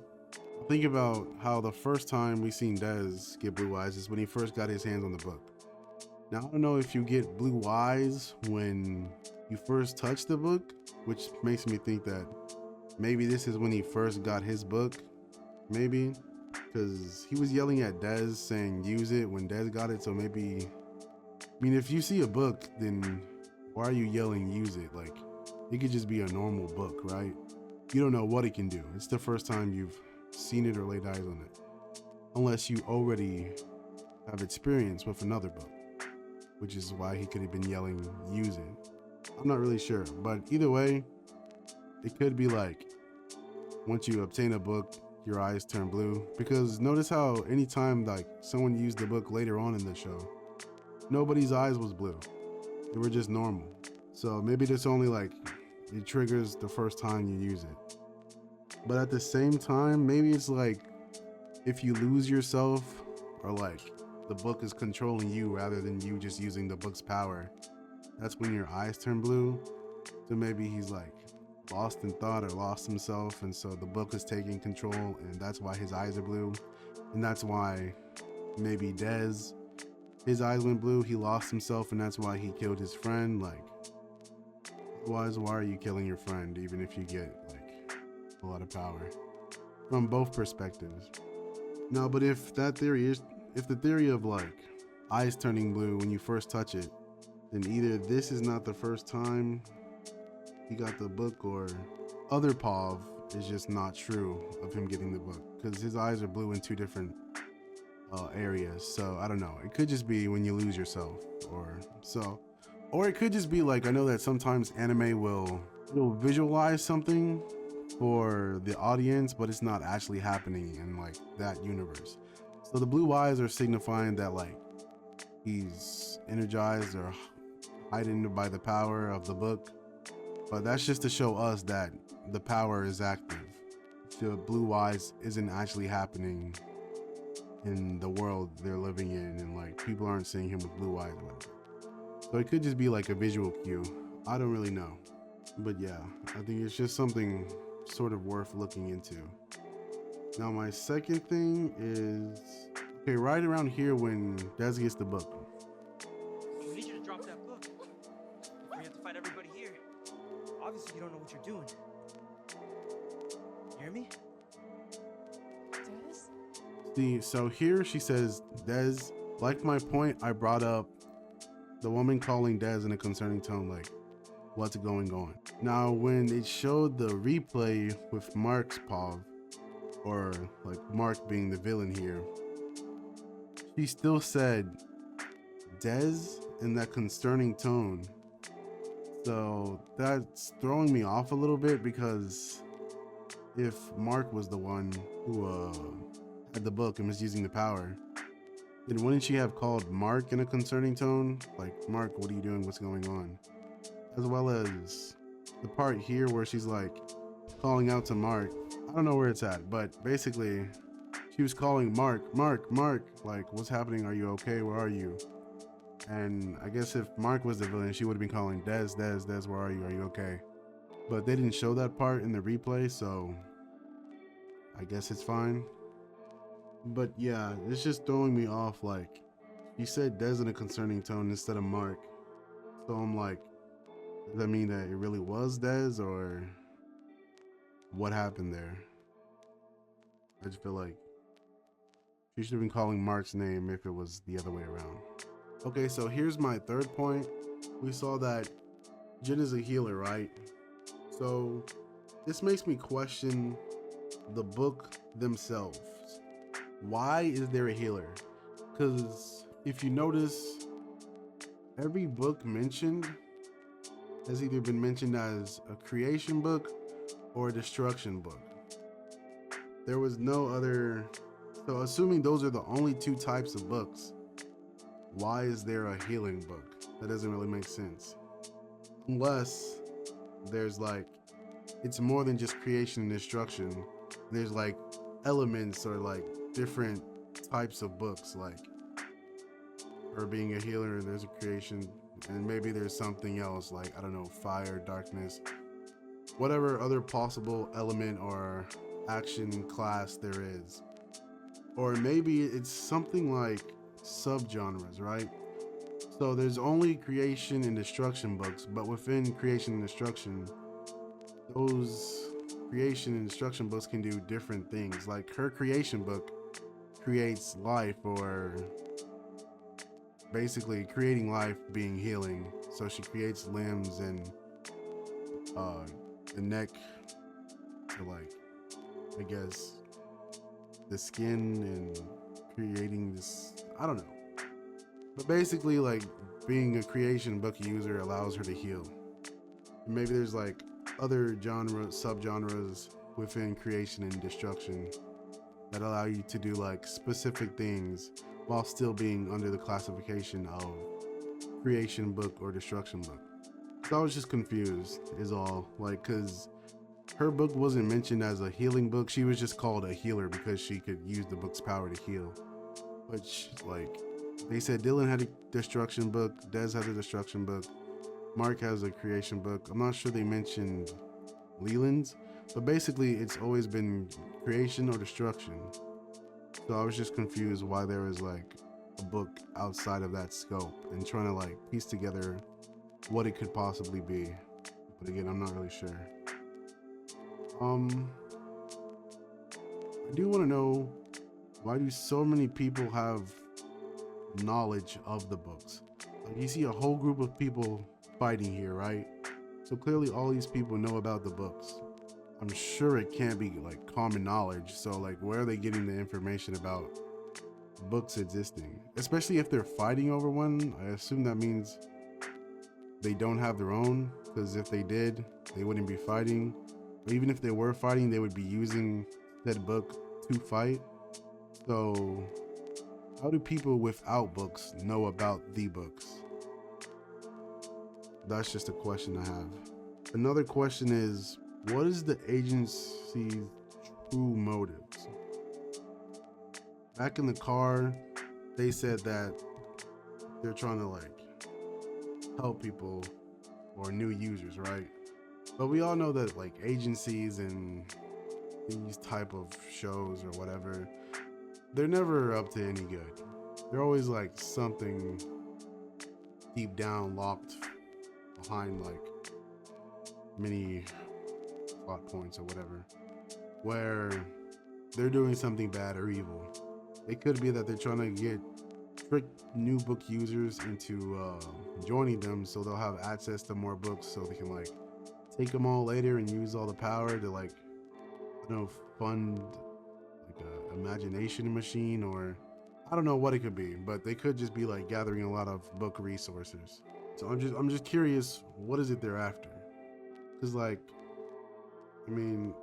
A: think about how the first time we seen Dez get blue eyes is when he first got his hands on the book. Now, I don't know if you get blue eyes when you first touch the book, which makes me think that maybe this is when he first got his book, maybe, because he was yelling at Dez saying use it when Dez got it. So maybe, I mean, if you see a book, then why are you yelling use it? Like, it could just be a normal book, right? You don't know what it can do. It's the first time you've seen it or laid eyes on it, unless you already have experience with another book, which is why he could have been yelling use it. I'm not really sure, but either way, it could be like once you obtain a book, your eyes turn blue. Because notice how anytime like someone used the book later on in the show, nobody's eyes was blue. They were just normal. So maybe this only like it triggers the first time you use it. But at the same time, maybe it's like if you lose yourself, or like the book is controlling you rather than you just using the book's power, that's when your eyes turn blue. So maybe he's like lost in thought or lost himself, and so the book is taking control, and that's why his eyes are blue. And that's why maybe Dez, his eyes went blue, he lost himself, and that's why he killed his friend. Like, why are you killing your friend even if you get like a lot of power? From both perspectives. No, but if the theory of like eyes turning blue when you first touch it, then either this is not the first time he got the book, or other Pav is just not true of him getting the book, because his eyes are blue in two different areas. So I don't know, it could just be when you lose yourself, or it could just be like, I know that sometimes anime will visualize something for the audience, but it's not actually happening in like that universe. So the blue eyes are signifying that like he's energized or heightened by the power of the book, but that's just to show us that the power is active. The blue eyes isn't actually happening in the world they're living in, and like people aren't seeing him with blue eyes or whatever. So it could just be like a visual cue. I don't really know, but yeah, I think it's just something sort of worth looking into. Now my second thing is, okay, right around here when Dez gets the book.
F: We need you to drop that book. We have to fight everybody here. Obviously, you don't know what you're doing. You hear me?
A: See, so here she says, Dez, like my point I brought up, the woman calling Dez in a concerning tone, like, what's going on? Now, when it showed the replay with Mark's Pav, or like Mark being the villain here, she still said Dez in that concerning tone. So that's throwing me off a little bit, because if Mark was the one who had the book and was using the power, then wouldn't she have called Mark in a concerning tone? Like, Mark, what are you doing? What's going on? As well as the part here where she's like calling out to Mark. I don't know where it's at, but basically she was calling Mark, like, what's happening? Are you okay? Where are you? And I guess if Mark was the villain, she would have been calling Dez, where are you? Are you okay? But they didn't show that part in the replay, so I guess it's fine. But yeah, it's just throwing me off. Like, you said Dez in a concerning tone instead of Mark. So I'm like, does that mean that it really was Dez, or what happened there? I just feel like she should have been calling Mark's name if it was the other way around. Okay, so here's my third point. We saw that Jin is a healer, right? So this makes me question the book themselves. Why is there a healer? Because if you notice, every book mentioned has either been mentioned as a creation book or a destruction book. There was no other. So assuming those are the only two types of books, why is there a healing book? That doesn't really make sense. Unless there's like, it's more than just creation and destruction. There's like elements or like different types of books, like her being a healer, and there's a creation, and maybe there's something else, like, I don't know, fire, darkness, whatever other possible element or action class there is. Or maybe it's something like subgenres, right? So there's only creation and destruction books, but within creation and destruction, those creation and destruction books can do different things. Like her creation book creates life, or basically creating life being healing. So she creates limbs and the neck to, like, I guess the skin, and creating this, I don't know. But basically, like, being a creation book user allows her to heal. Maybe there's like other subgenres within creation and destruction that allow you to do like specific things while still being under the classification of creation book or destruction book. So I was just confused is all, like, cause her book wasn't mentioned as a healing book. She was just called a healer because she could use the book's power to heal. But like, they said Dylan had a destruction book, Dez had a destruction book, Mark has a creation book. I'm not sure they mentioned Leland's, but basically it's always been creation or destruction. So I was just confused why there was like a book outside of that scope, and trying to like piece together what it could possibly be. But again, I'm not really sure. I do want to know, why do so many people have knowledge of the books? Like, you see a whole group of people fighting here, right? So clearly all these people know about the books. I'm sure it can't be like common knowledge. So like, where are they getting the information about books existing? Especially if they're fighting over one, I assume that means they don't have their own, because if they did, they wouldn't be fighting. Or even if they were fighting, they would be using that book to fight. So how do people without books know about the books? That's just a question I have. Another question is, what is the agency's true motives? Back in the car, they said that they're trying to like help people or new users, right? But we all know that like agencies and these type of shows or whatever, they're never up to any good. They're always like something deep down locked behind like many plot points or whatever, where they're doing something bad or evil. It could be that they're trying to trick new book users into joining them, so they'll have access to more books, so they can like take them all later and use all the power to like, I don't know, fund like a imagination machine, or I don't know what it could be, but they could just be like gathering a lot of book resources. So I'm just curious, what is it they're after? Because like, I mean,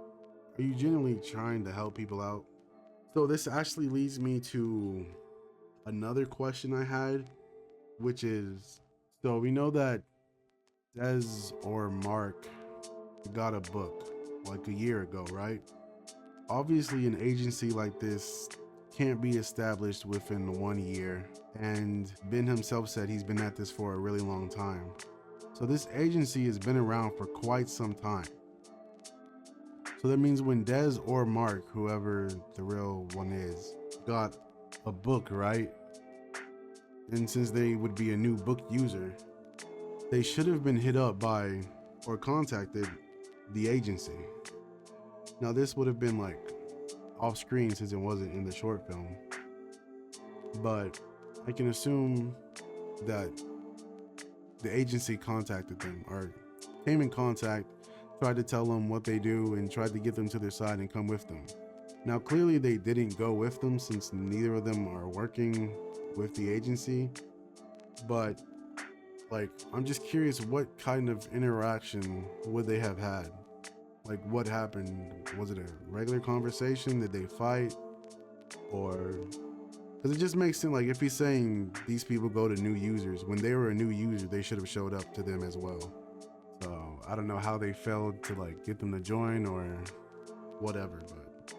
A: are you genuinely trying to help people out? So this actually leads me to another question I had, which is, so we know that Dez or Mark got a book like a year ago, right? Obviously an agency like this can't be established within 1 year, and Ben himself said he's been at this for a really long time. So this agency has been around for quite some time. So that means when Dez or Mark, whoever the real one is, got a book, right? And since they would be a new book user, they should have been hit up by or contacted the agency. Now this would have been like off screen since it wasn't in the short film, but I can assume that the agency contacted them or came in contact, tried to tell them what they do, and tried to get them to their side and come with them. Now clearly they didn't go with them since neither of them are working with the agency, but like, I'm just curious, what kind of interaction would they have had? Like, what happened? Was it a regular conversation? Did they fight? Or, because it just makes sense, like if he's saying these people go to new users, when they were a new user, they should have showed up to them as well. So I don't know how they failed to like get them to join or whatever, but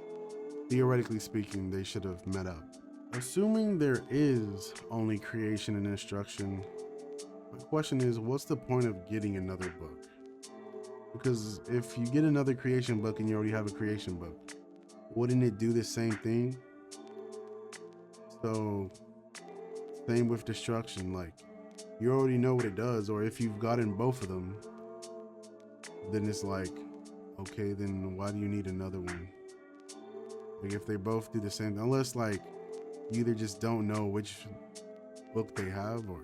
A: theoretically speaking, they should have met up. Assuming there is only creation and instruction, my question is, what's the point of getting another book? Because if you get another creation book and you already have a creation book, wouldn't it do the same thing? So same with destruction, like you already know what it does, or if you've gotten both of them, then it's like, okay, then why do you need another one? Like if they both do the same, unless like you either just don't know which book they have, or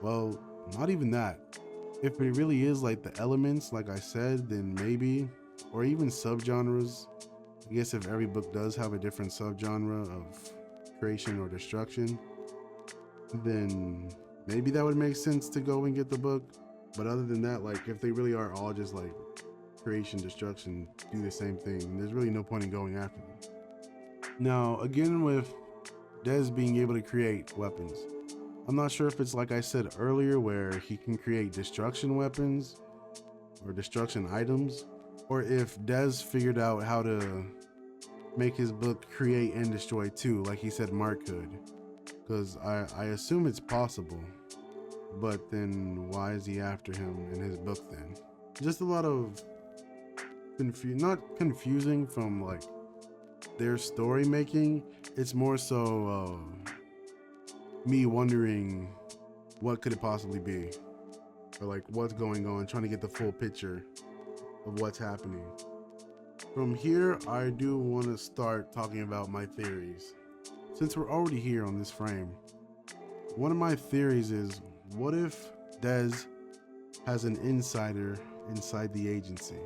A: well, not even that. If it really is like the elements, like I said, then maybe, or even subgenres. I guess if every book does have a different subgenre of creation or destruction, then maybe that would make sense to go and get the book. But other than that, like if they really are all just like creation, destruction, do the same thing, there's really no point in going after them. Now, again, with Dez being able to create weapons, I'm not sure if it's like I said earlier where he can create destruction weapons or destruction items, or if Dez figured out how to make his book create and destroy too, like he said Mark could, because I assume it's possible. But then why is he after him in his book then? Just a lot of not confusing from like their story making. It's more so me wondering what could it possibly be, or like what's going on, trying to get the full picture of what's happening. From here, I do want to start talking about my theories. Since we're already here on this frame, one of my theories is, what if Dez has an insider inside the agency?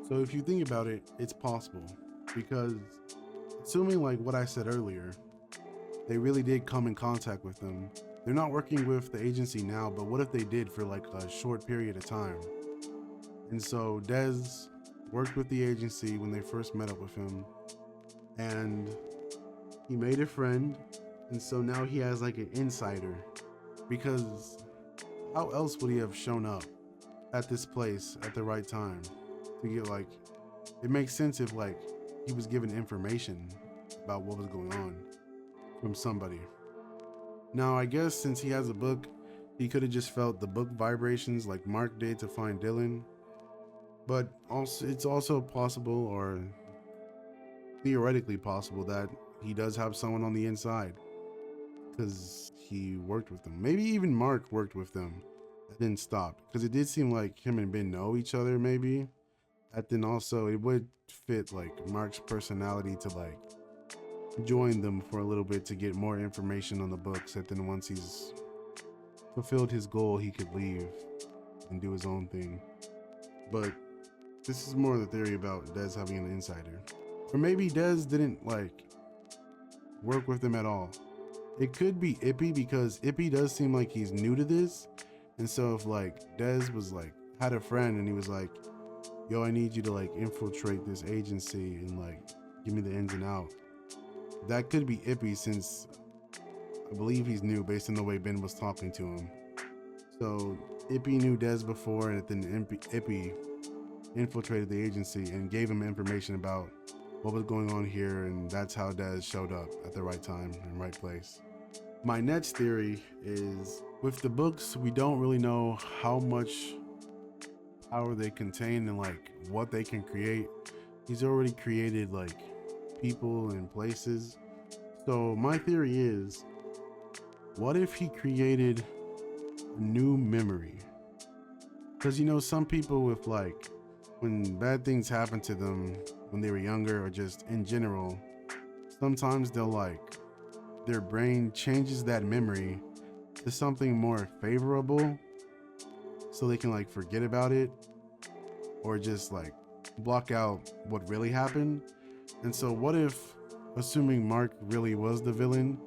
A: So if you think about it, it's possible, because assuming like what I said earlier, they really did come in contact with them. They're not working with the agency now, but what if they did for like a short period of time? And so Dez worked with the agency when they first met up with him, and he made a friend, and so now he has like an insider, because how else would he have shown up at this place at the right time to get like, it makes sense if like he was given information about what was going on from somebody. Now I guess since he has a book, he could have just felt the book vibrations like Mark did to find Dylan, but also it's also possible, or theoretically possible, that he does have someone on the inside because he worked with them. Maybe even Mark worked with them. That didn't stop, because it did seem like him and Ben know each other maybe. That then also it would fit like Mark's personality to like join them for a little bit to get more information on the books, and then once he's fulfilled his goal, he could leave and do his own thing. But this is more the theory about Dez having an insider. Or maybe Dez didn't like work with them at all. It could be Ippy, because Ippy does seem like he's new to this. And so if like Dez was like had a friend and he was like, yo, I need you to like infiltrate this agency and like give me the ins and out, that could be Ippy, since I believe he's new based on the way Ben was talking to him. So Ippy knew Dez before, and then Ippy infiltrated the agency and gave him information about what was going on here, and that's how Dez showed up at the right time and right place. My next theory is, with the books, we don't really know how much power they contain and like what they can create. He's already created like people and places. So my theory is, what if he created a new memory? Because you know, some people with like, when bad things happen to them when they were younger, or just in general, sometimes they'll like, their brain changes that memory to something more favorable so they can like forget about it, or just like block out what really happened. And so what if, assuming Mark really was the villain,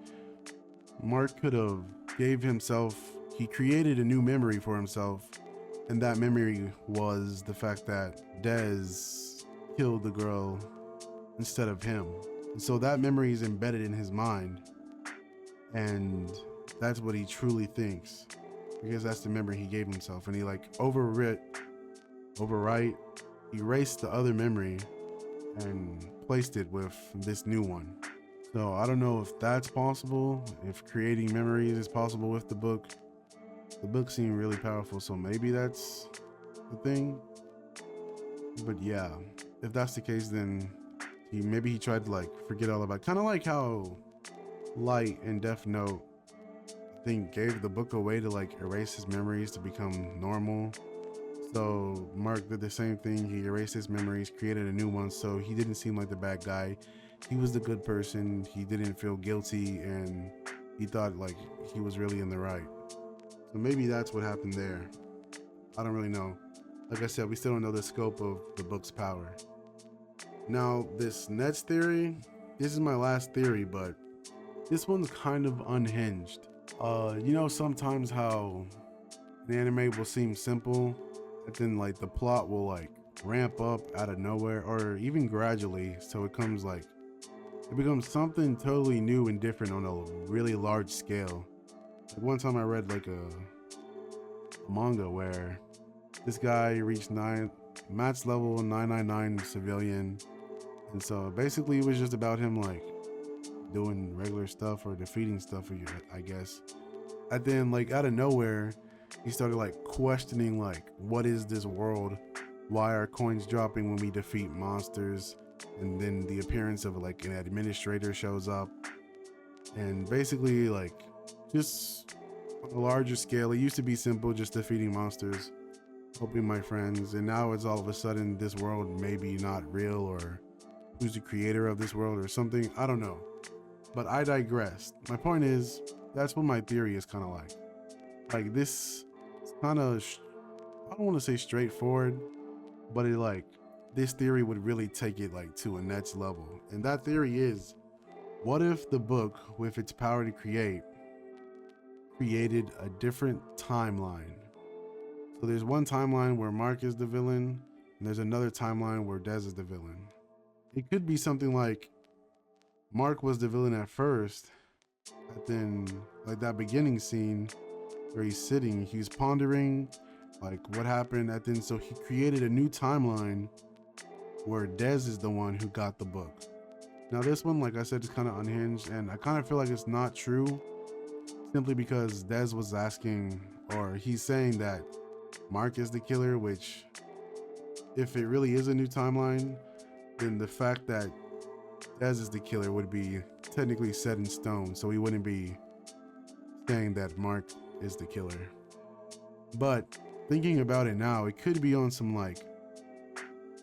A: Mark could have gave himself, he created a new memory for himself, and that memory was the fact that Dez killed the girl instead of him. And so that memory is embedded in his mind, and that's what he truly thinks, because that's the memory he gave himself, and he like overwrit overwrite, erased the other memory and placed it with this new one. So I don't know if that's possible, if creating memories is possible with the book. The book seemed really powerful, so maybe that's the thing. But yeah, if that's the case, then maybe he tried to like forget all about, kind of like how Light and Death Note, I think, gave the book away to like erase his memories to become normal. So Mark did the same thing. He erased his memories, created a new one, so he didn't seem like the bad guy. He was the good person. He didn't feel guilty, and he thought like he was really in the right. So maybe that's what happened there. I don't really know. Like I said, we still don't know the scope of the book's power. Now, this next theory, this is my last theory, but this one's kind of unhinged. You know, sometimes how an anime will seem simple, and then like the plot will like ramp up out of nowhere, or even gradually, so it becomes something totally new and different on a really large scale. Like one time I read like a manga where this guy reached max level 999 civilian, and so basically it was just about him like doing regular stuff or defeating stuff, I guess. And then like out of nowhere he started like questioning like, what is this world? Why are coins dropping when we defeat monsters? And then the appearance of like an administrator shows up, and basically like just on a larger scale, it used to be simple, just defeating monsters, helping my friends, and now it's all of a sudden this world maybe not real, or who's the creator of this world or something. I don't know, but I digress. My point is, that's what my theory is kind of like this. It's kind of, I don't want to say straightforward, but it like, this theory would really take it like to a next level. And that theory is, what if the book, with its power to create, created a different timeline? So there's one timeline where Mark is the villain, and there's another timeline where Dez is the villain. It could be something like Mark was the villain at first, but then like that beginning scene where he's sitting, he's pondering like what happened, and then so he created a new timeline where Dez is the one who got the book. Now this one, like I said, is kind of unhinged, and I kind of feel like it's not true, simply because Dez was asking, or he's saying that Mark is the killer, which if it really is a new timeline, then the fact that Dez is the killer would be technically set in stone, so he wouldn't be saying that Mark is the killer. But thinking about it now, it could be on some like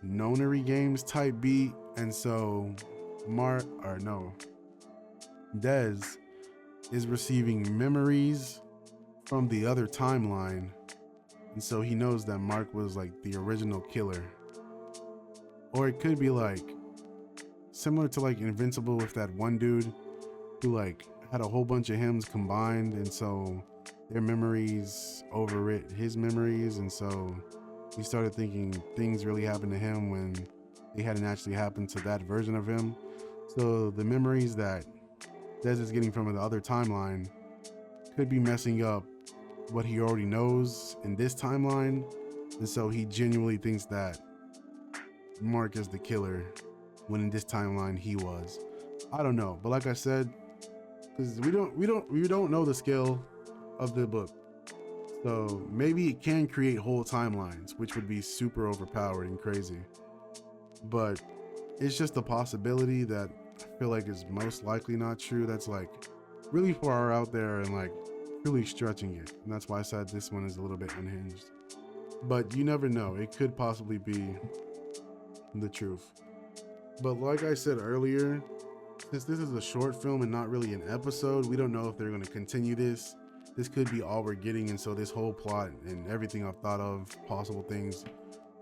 A: nonary games type beat, and so Dez is receiving memories from the other timeline, and so he knows that Mark was like the original killer. Or it could be like similar to like Invincible with that one dude who like had a whole bunch of hymns combined, and so their memories overwrit his memories, and so he started thinking things really happened to him when they hadn't actually happened to that version of him. So the memories that Dez is getting from the other timeline could be messing up what he already knows in this timeline, and so he genuinely thinks that Mark is the killer when in this timeline he was. I don't know, but like I said, because we don't know the scale of the book, so maybe it can create whole timelines, which would be super overpowered and crazy. But it's just a possibility that I feel like is most likely not true. That's like really far out there and like really stretching it, and that's why I said this one is a little bit unhinged. But you never know, it could possibly be the truth. But like I said earlier, since this is a short film and not really an episode, we don't know if they're going to continue this. This could be all we're getting, and so this whole plot and everything I've thought of, possible things,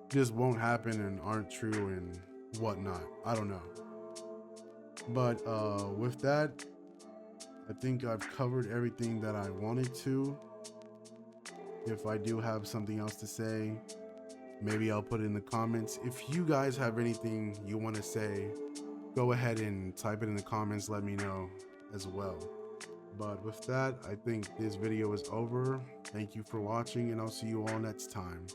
A: just won't happen and aren't true and whatnot. I don't know. But with that, I think I've covered everything that I wanted to. If I do have something else to say, maybe I'll put it in the comments. If you guys have anything you want to say, go ahead and type it in the comments, let me know as well. But with that, I think this video is over. Thank you for watching, and I'll see you all next time.